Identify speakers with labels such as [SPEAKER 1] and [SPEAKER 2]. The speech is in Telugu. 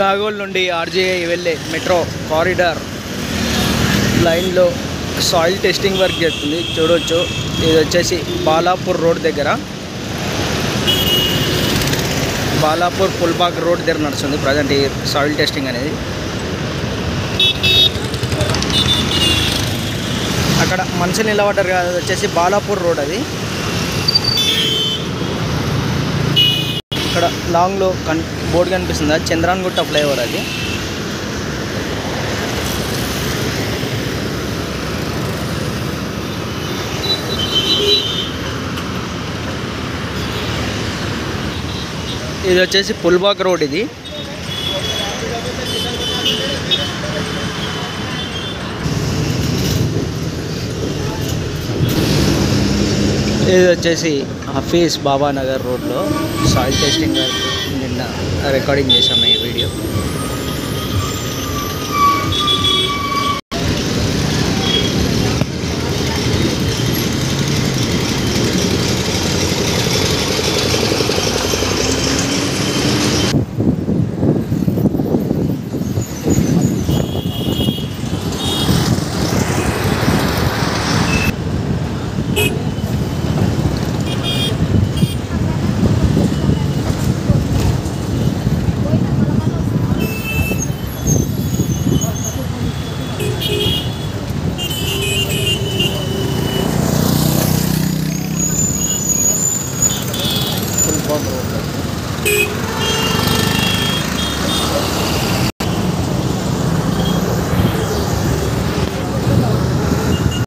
[SPEAKER 1] నాగోల్ నుండి ఆర్జీఐ వెళ్ళే మెట్రో కారిడార్ లైన్లో సాయిల్ టెస్టింగ్ వర్క్ జరుగుతుంది. చూడవచ్చు, ఇది వచ్చేసి బాలాపూర్ రోడ్ దగ్గర, బాలాపూర్ పుల్బాగ్ రోడ్ దగ్గర నడుస్తుంది ప్రజెంట్ ఈ సాయిల్ టెస్టింగ్ అనేది. అక్కడ మనుషులు నిలబడ్డారు కదా, అది వచ్చేసి బాలాపూర్ రోడ్. అది ఇక్కడ లాంగ్లో బోర్డు కనిపిస్తుంది, అది చంద్రాన్గుట్ట ఫ్లైఓవర్. అది ఇది వచ్చేసి పుల్బాగ్ రోడ్. ఇది ఇది వచ్చేసి హఫీజ్ బాబా నగర్ రోడ్లో సాయిల్ టెస్టింగ్ నిన్న రికార్డింగ్ చేసాము ఈ వీడియో.